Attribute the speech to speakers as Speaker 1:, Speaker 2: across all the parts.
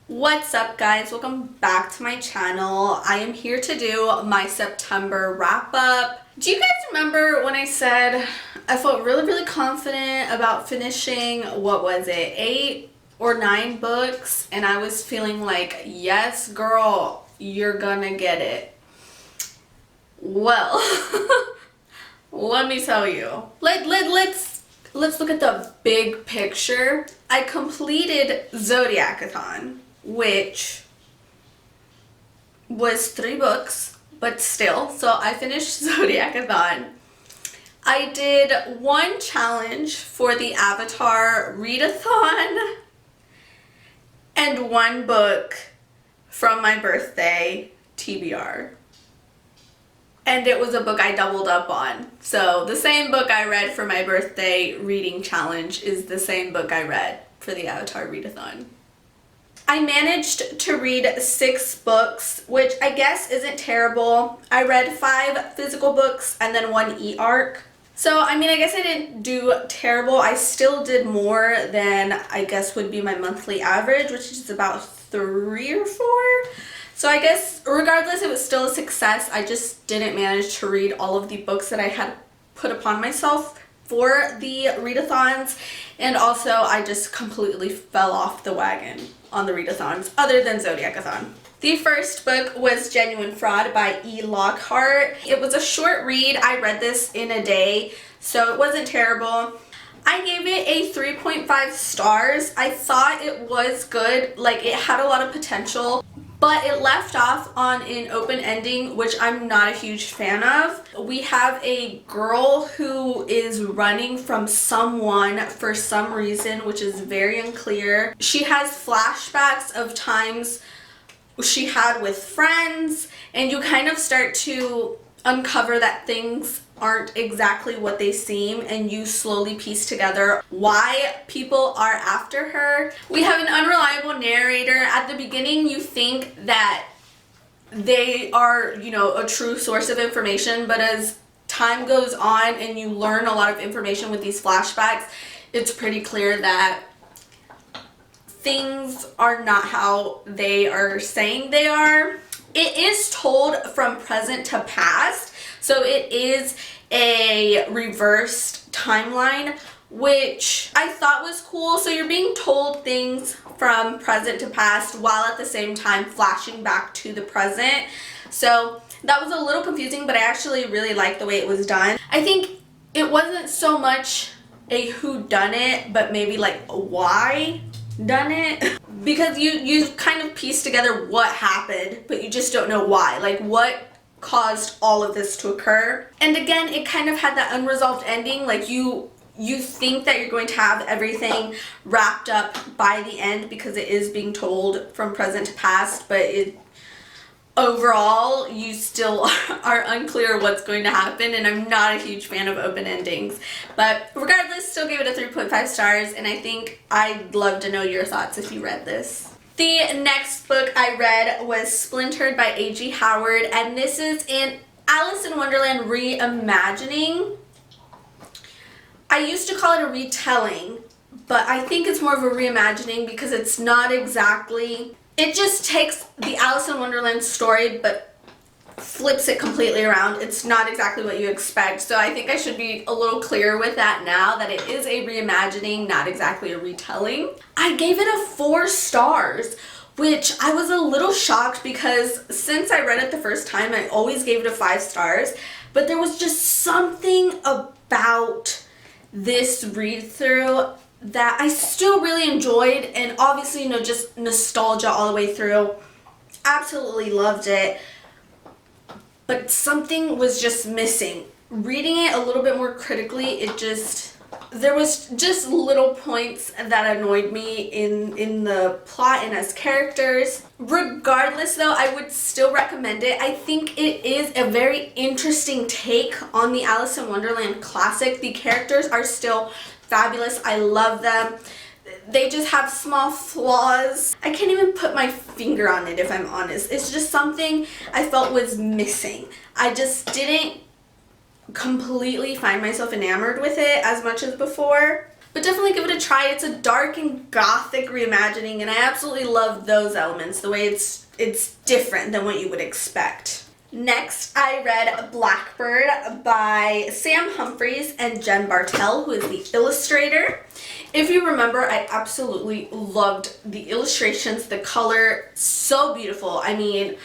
Speaker 1: What's up, guys? Welcome back to my channel. I am here to do my September wrap up. Do you guys remember when I said I felt really confident about finishing, what was it, 8 or 9 books, and I was feeling like, yes girl, you're gonna get it? Well, let me tell you. Let's look at the big picture. I completed Zodiacathon, which was 3 books, but still. So I finished Zodiacathon. I did 1 challenge for the Avatar readathon and 1 book from my birthday TBR. And it was a book I doubled up on. So the same book I read for my birthday reading challenge is the same book I read for the Avatar readathon. I managed to read 6 books, which I guess isn't terrible. I read 5 physical books and then 1 e-arc. So, I mean, I guess I didn't do terrible. I still did more than I guess would be my monthly average, which is about 3 or 4. So I guess regardless, it was still a success. I just didn't manage to read all of the books that I had put upon myself for the readathons, and also I just completely fell off the wagon on the readathons, other than Zodiacathon. The first book was Genuine Fraud by E. Lockhart. It was a short read. I read this in a day, so it wasn't terrible. I gave it a 3.5 stars. I thought it was good, like it had a lot of potential, but it left off on an open ending, which I'm not a huge fan of. We have a girl who is running from someone for some reason, which is very unclear. She has flashbacks of times she had with friends, and you kind of start to uncover that things aren't exactly what they seem, and you slowly piece together why people are after her. We have an unreliable narrator. At the beginning, you think that they are, you know, a true source of information, but as time goes on and you learn a lot of information with these flashbacks, it's pretty clear that things are not how they are saying they are. It is told from present to past, so it is a reversed timeline, which I thought was cool. So you're being told things from present to past while at the same time flashing back to the present. So that was a little confusing, but I actually really liked the way it was done. I think it wasn't so much a whodunit, but maybe like a why done it, because you kind of piece together what happened, but you just don't know why, like what caused all of this to occur. And again, it kind of had that unresolved ending, like you think that you're going to have everything wrapped up by the end because it is being told from present to past, but overall you still are unclear what's going to happen, and I'm not a huge fan of open endings. But regardless, still gave it a 3.5 stars, and I think I'd love to know your thoughts if you read this. The next book I read was Splintered by A.G. Howard, and this is an Alice in Wonderland reimagining. I used to call it a retelling, but I think it's more of a reimagining because it's not exactly. It just takes the Alice in Wonderland story but flips it completely around. It's not exactly what you expect. So I think I should be a little clearer with that now, that it is a reimagining, not exactly a retelling. I gave it a 4 stars, which I was a little shocked because since I read it the first time, I always gave it a 5 stars. But there was just something about this read-through that I still really enjoyed, and obviously, you know, just nostalgia all the way through. Absolutely loved it, but something was just missing. Reading it a little bit more critically, there was just little points that annoyed me in the plot and as characters. Regardless though, I would still recommend it. I think it is a very interesting take on the Alice in Wonderland classic. The characters are still fabulous. I love them. They just have small flaws. I can't even put my finger on it if I'm honest. It's just something I felt was missing. I just didn't completely find myself enamored with it as much as before. but definitely give it a try. It's a dark and gothic reimagining, and I absolutely love those elements, the way it's different than what you would expect. Next, I read Blackbird by Sam Humphries and Jen Bartel, who is the illustrator. If you remember, I absolutely loved the illustrations, the color, so beautiful. I mean,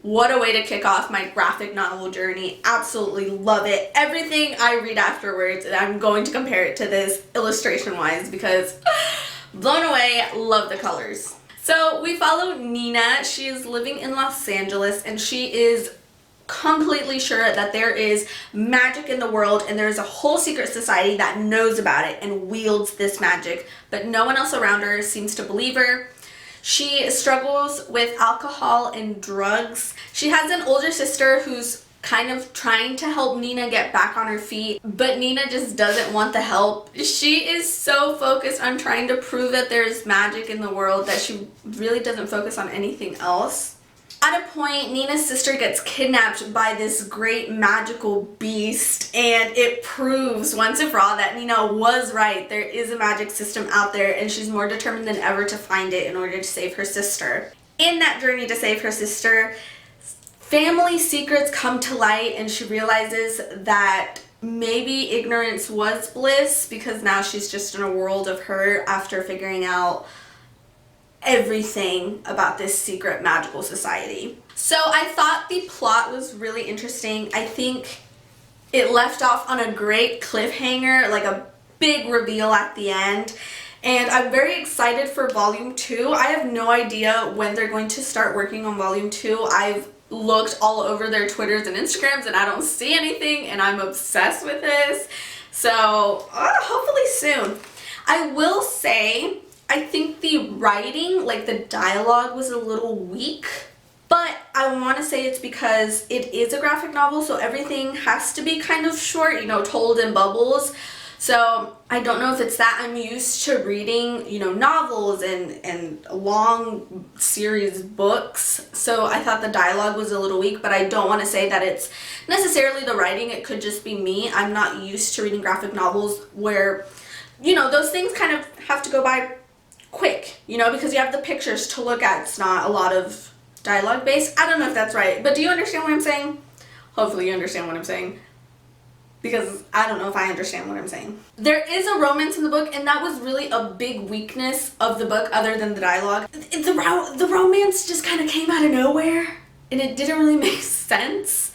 Speaker 1: what a way to kick off my graphic novel journey. Absolutely love it. Everything I read afterwards, I'm going to compare it to this illustration-wise because blown away, love the colors. So we follow Nina. She is living in Los Angeles and she is completely sure that there is magic in the world and there's a whole secret society that knows about it and wields this magic, but no one else around her seems to believe her. She struggles with alcohol and drugs. She has an older sister who's kind of trying to help Nina get back on her feet, but Nina just doesn't want the help. She is so focused on trying to prove that there's magic in the world that she really doesn't focus on anything else. At a point, Nina's sister gets kidnapped by this great magical beast, and it proves once and for all that Nina was right. There is a magic system out there, and she's more determined than ever to find it in order to save her sister. In that journey to save her sister, family secrets come to light, and she realizes that maybe ignorance was bliss because now she's just in a world of hurt after figuring out everything about this secret magical society. So I thought the plot was really interesting. I think it left off on a great cliffhanger, like a big reveal at the end. And I'm very excited for volume 2. I have no idea when they're going to start working on volume 2. I've looked all over their Twitters and Instagrams and I don't see anything, and I'm obsessed with this. So hopefully soon. I will say, I think the writing, like the dialogue, was a little weak, but I want to say it's because it is a graphic novel, so everything has to be kind of short, you know, told in bubbles. So I don't know if it's that I'm used to reading, you know, novels and long series books. So I thought the dialogue was a little weak, but I don't want to say that it's necessarily the writing. It could just be me. I'm not used to reading graphic novels where, you know, those things kind of have to go by quick, you know, because you have the pictures to look at. It's not a lot of dialogue based. I don't know if that's right, but do you understand what I'm saying? Hopefully you understand what I'm saying, because I don't know if I understand what I'm saying. There is a romance in the book, and that was really a big weakness of the book other than the dialogue. The romance just kind of came out of nowhere, and it didn't really make sense.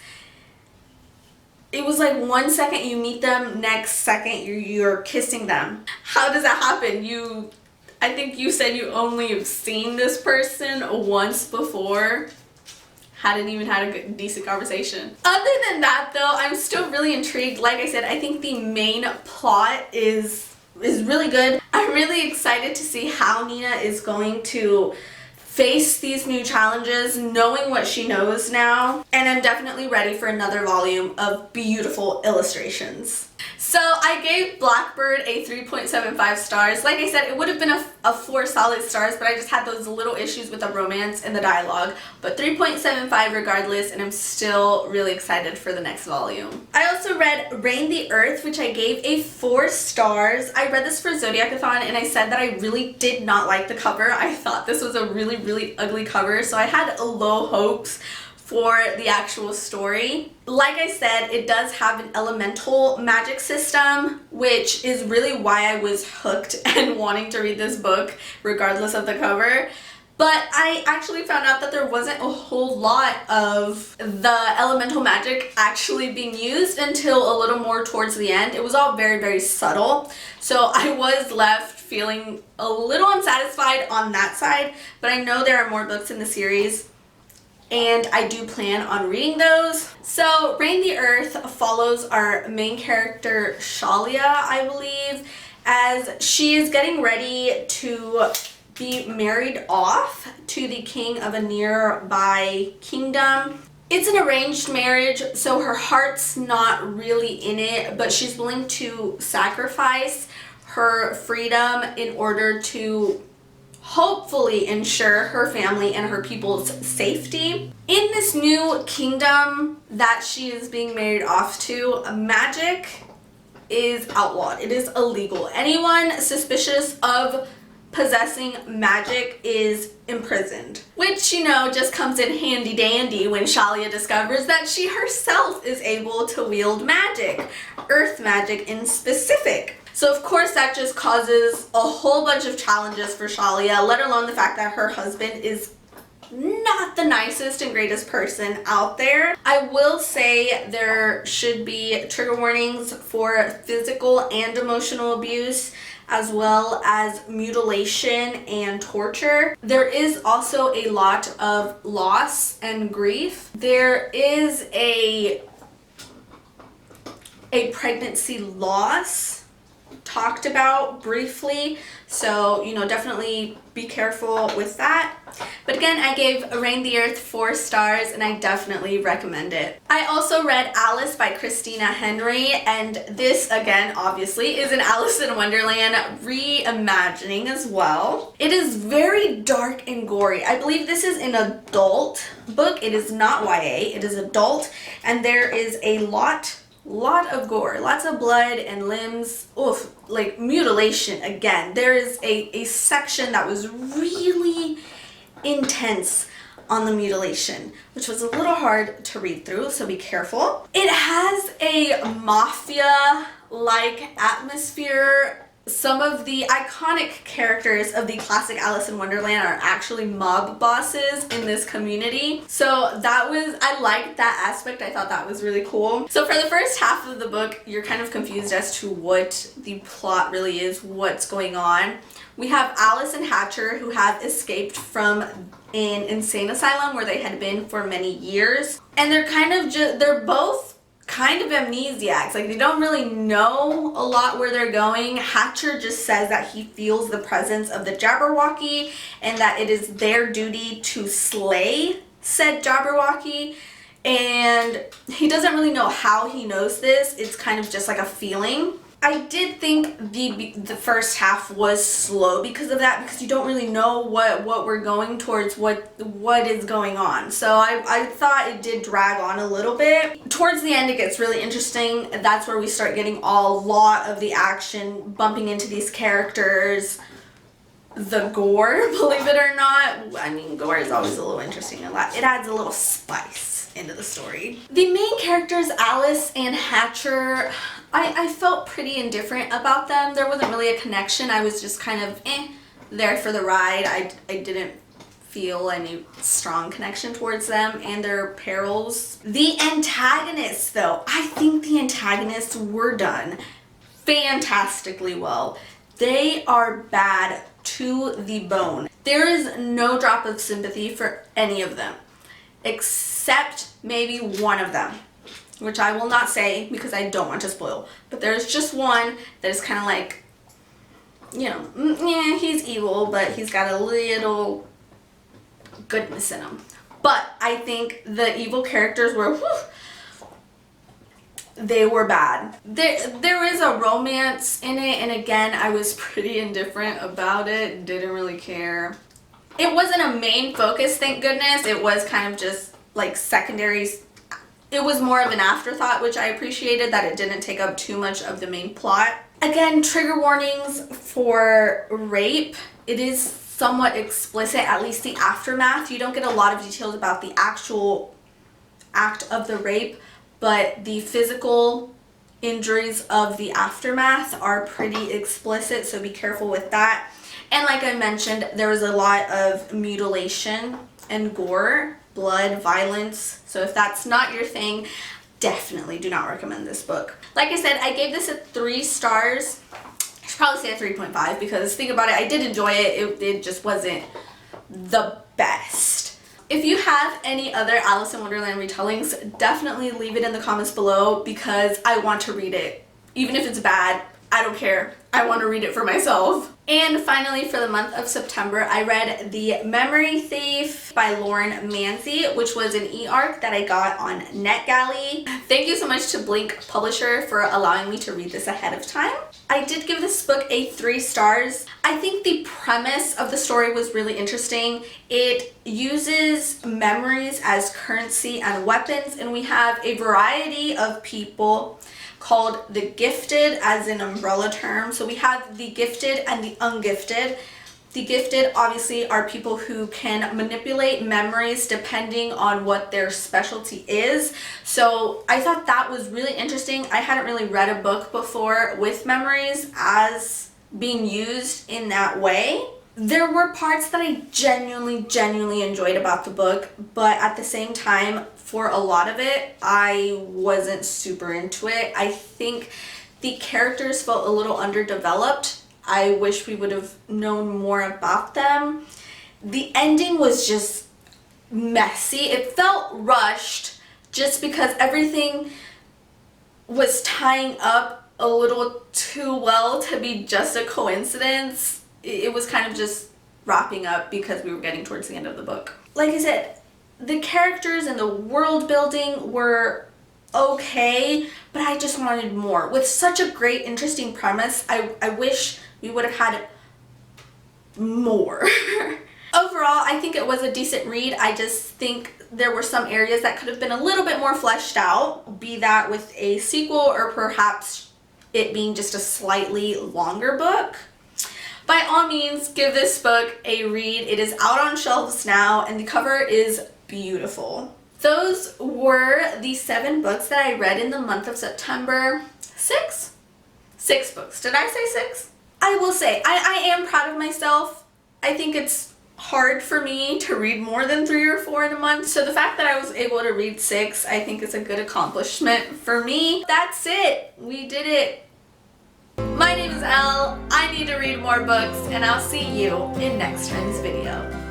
Speaker 1: It was like 1 second you meet them, next second you're kissing them. How does that happen? I think you said you only have seen this person once before. Hadn't even had a good, decent conversation. Other than that though, I'm still really intrigued. Like I said, I think the main plot is really good. I'm really excited to see how Nina is going to face these new challenges, knowing what she knows now. And I'm definitely ready for another volume of beautiful illustrations. So I gave Blackbird a 3.75 stars. Like I said, it would have been a 4 solid stars, but I just had those little issues with the romance and the dialogue. But 3.75 regardless, and I'm still really excited for the next volume. I also read Rain the Earth, which I gave a 4 stars. I read this for Zodiac-a-thon, and I said that I really did not like the cover. I thought this was a really, really ugly cover, so I had low hopes for the actual story. Like I said, it does have an elemental magic system, which is really why I was hooked and wanting to read this book regardless of the cover. But I actually found out that there wasn't a whole lot of the elemental magic actually being used until a little more towards the end. It was all very, very subtle. So I was left feeling a little unsatisfied on that side, but I know there are more books in the series, and I do plan on reading those. So Rain the Earth follows our main character, Shalia, I believe, as she is getting ready to be married off to the king of a nearby kingdom. It's an arranged marriage, so her heart's not really in it, but she's willing to sacrifice her freedom in order to hopefully ensure her family and her people's safety. In this new kingdom that she is being married off to, magic is outlawed. It is illegal. Anyone suspicious of possessing magic is imprisoned, which, you know, just comes in handy dandy when Shalia discovers that she herself is able to wield magic, earth magic in specific. So of course that just causes a whole bunch of challenges for Shalia, let alone the fact that her husband is not the nicest and greatest person out there. I will say there should be trigger warnings for physical and emotional abuse, as well as mutilation and torture. There is also a lot of loss and grief. There is a pregnancy loss talked about briefly, so, you know, definitely be careful with that. But again, I gave Reign the Earth 4 stars, and I definitely recommend it. I also read Alice by Christina Henry, and this, again, obviously, is an Alice in Wonderland reimagining as well. It is very dark and gory. I believe this is an adult book. It is not YA, it is adult, and there is a lot of gore, lots of blood and limbs, oof, like mutilation again. There is a section that was really intense on the mutilation, which was a little hard to read through, so be careful. It has a mafia-like atmosphere. Some of the iconic characters of the classic Alice in Wonderland are actually mob bosses in this community. So I liked that aspect. I thought that was really cool. So for the first half of the book, you're kind of confused as to what the plot really is, what's going on. We have Alice and Hatcher, who have escaped from an insane asylum where they had been for many years. And they're both kind of amnesiacs. Like, they don't really know a lot where they're going. Hatcher just says that he feels the presence of the Jabberwocky and that it is their duty to slay said Jabberwocky. And he doesn't really know how he knows this. It's kind of just like a feeling. I did think the first half was slow because of that, because you don't really know what we're going towards, what is going on. So I thought it did drag on a little bit. Towards the end, it gets really interesting. That's where we start getting a lot of the action, bumping into these characters. The gore, believe it or not. I mean, gore is always a little interesting. It adds a little spice into the story. The main characters, Alice and Hatcher, I felt pretty indifferent about them. There wasn't really a connection. I was just kind of there for the ride. I didn't feel any strong connection towards them and their perils. The antagonists, though, I think the antagonists were done fantastically well. They are bad to the bone. There is no drop of sympathy for any of them, except maybe one of them, which I will not say because I don't want to spoil. But there's just one that is kind of like, you know, yeah, he's evil, but he's got a little goodness in him. But I think the evil characters were, they were bad. There is a romance in it, and again, I was pretty indifferent about it, didn't really care. It wasn't a main focus, thank goodness. It was kind of just like secondaries. It was more of an afterthought, which I appreciated, that it didn't take up too much of the main plot. Again, trigger warnings for rape. It is somewhat explicit, at least the aftermath. You don't get a lot of details about the actual act of the rape, but the physical injuries of the aftermath are pretty explicit, so be careful with that. And like I mentioned, there was a lot of mutilation and gore, blood, violence. So if that's not your thing, definitely do not recommend this book. Like I said, I gave this 3 stars. I should probably say a 3.5 because think about it, I did enjoy it. It just wasn't the best. If you have any other Alice in Wonderland retellings, definitely leave it in the comments below because I want to read it. Even if it's bad, I don't care. I want to read it for myself. And finally, for the month of September, I read The Memory Thief by Lauren Manzi, which was an e-arc that I got on NetGalley. Thank you so much to Blink Publisher for allowing me to read this ahead of time. I did give this book a 3 stars. I think the premise of the story was really interesting. It uses memories as currency and weapons, and we have a variety of people called the gifted as an umbrella term. So we have the gifted and the ungifted. The gifted obviously are people who can manipulate memories depending on what their specialty is. So I thought that was really interesting. I hadn't really read a book before with memories as being used in that way. There were parts that I genuinely enjoyed about the book, but at the same time, for a lot of it, I wasn't super into it. I think the characters felt a little underdeveloped. I wish we would have known more about them. The ending was just messy. It felt rushed just because everything was tying up a little too well to be just a coincidence. It was kind of just wrapping up because we were getting towards the end of the book. Like I said, the characters and the world building were okay, but I just wanted more. With such a great, interesting premise, I wish we would have had more. Overall, I think it was a decent read. I just think there were some areas that could have been a little bit more fleshed out, be that with a sequel or perhaps it being just a slightly longer book. By all means, give this book a read. It is out on shelves now, and the cover is beautiful. Those were the 7 books that I read in the month of September. 6 books. Did I say 6? I will say, I am proud of myself. I think it's hard for me to read more than 3 or 4 in a month. So the fact that I was able to read 6, I think is a good accomplishment for me. That's it. We did it. My name is Elle. I need to read more books, and I'll see you in next time's video.